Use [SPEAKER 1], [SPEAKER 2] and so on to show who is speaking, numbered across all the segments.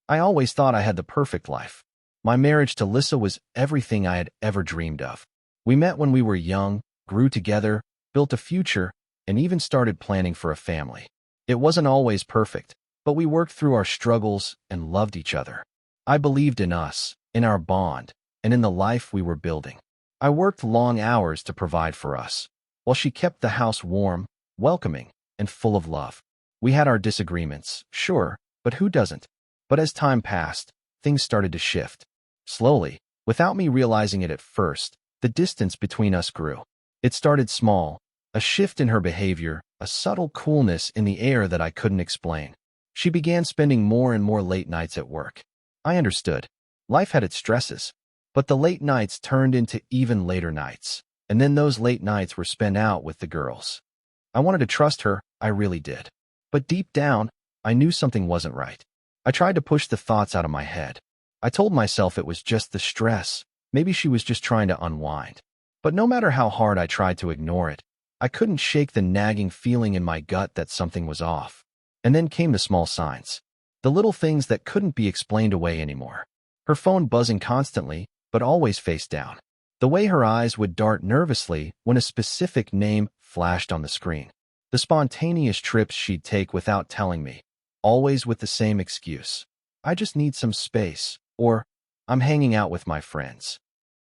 [SPEAKER 1] I always thought I had the perfect life. My marriage to Lissa was everything I had ever dreamed of. We met when we were young, grew together, built a future, and even started planning for a family. It wasn't always perfect, but we worked through our struggles and loved each other. I believed in us, in our bond, and in the life we were building. I worked long hours to provide for us, while she kept the house warm, welcoming, and full of love. We had our disagreements, sure, but who doesn't? But as time passed, things started to shift. Slowly, without me realizing it at first, the distance between us grew. It started small, a shift in her behavior, a subtle coolness in the air that I couldn't explain. She began spending more and more late nights at work. I understood. Life had its stresses, but the late nights turned into even later nights, and then those late nights were spent out with the girls. I wanted to trust her, I really did. But deep down, I knew something wasn't right. I tried to push the thoughts out of my head. I told myself it was just the stress, maybe she was just trying to unwind. But no matter how hard I tried to ignore it, I couldn't shake the nagging feeling in my gut that something was off. And then came the small signs. The little things that couldn't be explained away anymore. Her phone buzzing constantly, but always face down. The way her eyes would dart nervously when a specific name flashed on the screen. The spontaneous trips she'd take without telling me, always with the same excuse. I just need some space, or I'm hanging out with my friends.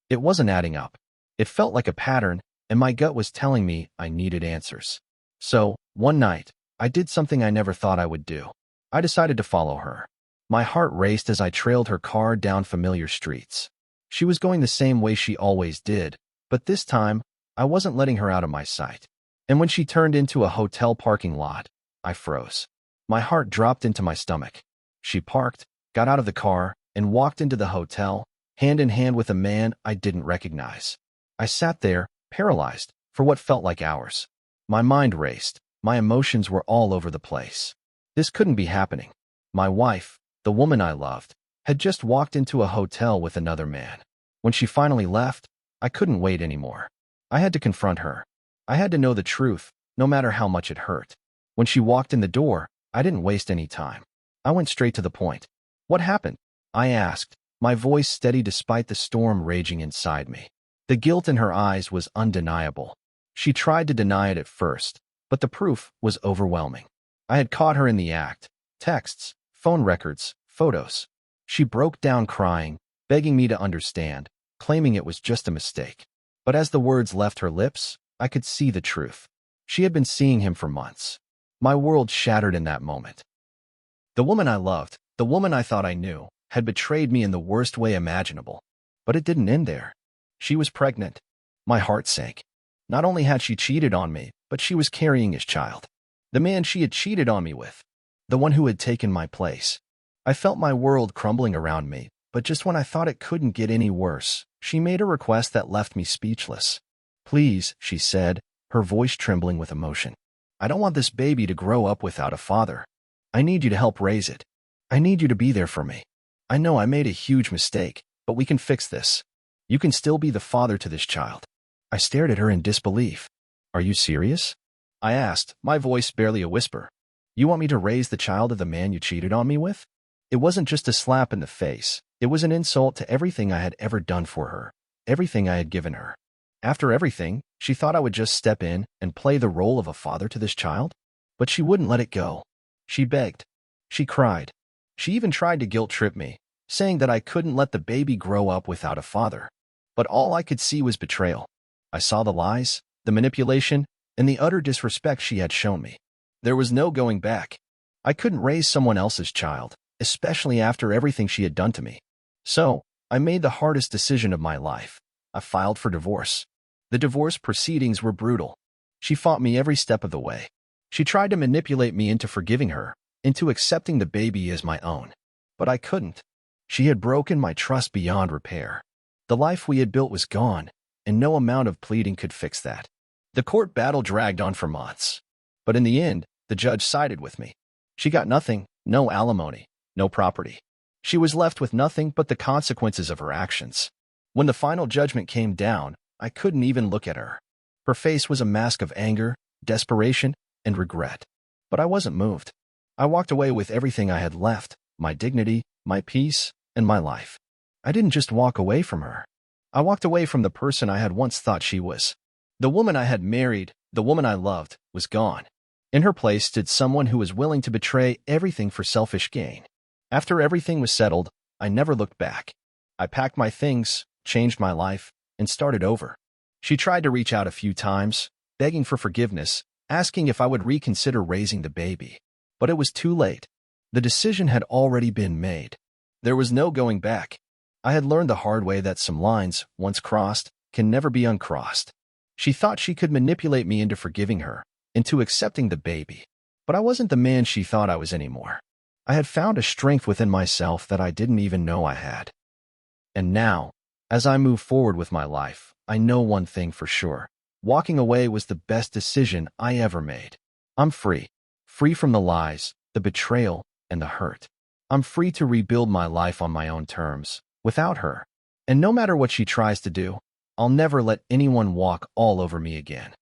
[SPEAKER 1] It wasn't adding up. It felt like a pattern, and my gut was telling me I needed answers. So, one night, I did something I never thought I would do. I decided to follow her. My heart raced as I trailed her car down familiar streets. She was going the same way she always did, but this time, I wasn't letting her out of my sight. And when she turned into a hotel parking lot, I froze. My heart dropped into my stomach. She parked, got out of the car, and walked into the hotel, hand in hand with a man I didn't recognize. I sat there, paralyzed, for what felt like hours. My mind raced. My emotions were all over the place. This couldn't be happening. My wife, the woman I loved, had just walked into a hotel with another man. When she finally left, I couldn't wait anymore. I had to confront her. I had to know the truth, no matter how much it hurt. When she walked in the door, I didn't waste any time. I went straight to the point. What happened? I asked, my voice steady despite the storm raging inside me. The guilt in her eyes was undeniable. She tried to deny it at first, but the proof was overwhelming. I had caught her in the act. Texts, phone records, photos. She broke down crying, begging me to understand, claiming it was just a mistake. But as the words left her lips, I could see the truth. She had been seeing him for months. My world shattered in that moment. The woman I loved, the woman I thought I knew, had betrayed me in the worst way imaginable. But it didn't end there. She was pregnant. My heart sank. Not only had she cheated on me, but she was carrying his child. The man she had cheated on me with. The one who had taken my place. I felt my world crumbling around me, but just when I thought it couldn't get any worse, she made a request that left me speechless. Please, she said, her voice trembling with emotion. I don't want this baby to grow up without a father. I need you to help raise it. I need you to be there for me. I know I made a huge mistake, but we can fix this. You can still be the father to this child. I stared at her in disbelief. Are you serious? I asked, my voice barely a whisper. You want me to raise the child of the man you cheated on me with? It wasn't just a slap in the face. It was an insult to everything I had ever done for her, everything I had given her. After everything, she thought I would just step in and play the role of a father to this child? But she wouldn't let it go. She begged. She cried. She even tried to guilt-trip me, saying that I couldn't let the baby grow up without a father. But all I could see was betrayal. I saw the lies, the manipulation, and the utter disrespect she had shown me. There was no going back. I couldn't raise someone else's child, especially after everything she had done to me. So, I made the hardest decision of my life. I filed for divorce. The divorce proceedings were brutal. She fought me every step of the way. She tried to manipulate me into forgiving her, into accepting the baby as my own. But I couldn't. She had broken my trust beyond repair. The life we had built was gone, and no amount of pleading could fix that. The court battle dragged on for months. But in the end, the judge sided with me. She got nothing, no alimony, no property. She was left with nothing but the consequences of her actions. When the final judgment came down, I couldn't even look at her. Her face was a mask of anger, desperation, and regret. But I wasn't moved. I walked away with everything I had left, my dignity, my peace, and my life. I didn't just walk away from her. I walked away from the person I had once thought she was. The woman I had married, the woman I loved, was gone. In her place stood someone who was willing to betray everything for selfish gain. After everything was settled, I never looked back. I packed my things, changed my life, and started over. She tried to reach out a few times, begging for forgiveness, asking if I would reconsider raising the baby. But it was too late. The decision had already been made. There was no going back. I had learned the hard way that some lines, once crossed, can never be uncrossed. She thought she could manipulate me into forgiving her, into accepting the baby. But I wasn't the man she thought I was anymore. I had found a strength within myself that I didn't even know I had. And now, as I move forward with my life, I know one thing for sure. Walking away was the best decision I ever made. I'm free. Free from the lies, the betrayal, and the hurt. I'm free to rebuild my life on my own terms, without her. And no matter what she tries to do, I'll never let anyone walk all over me again.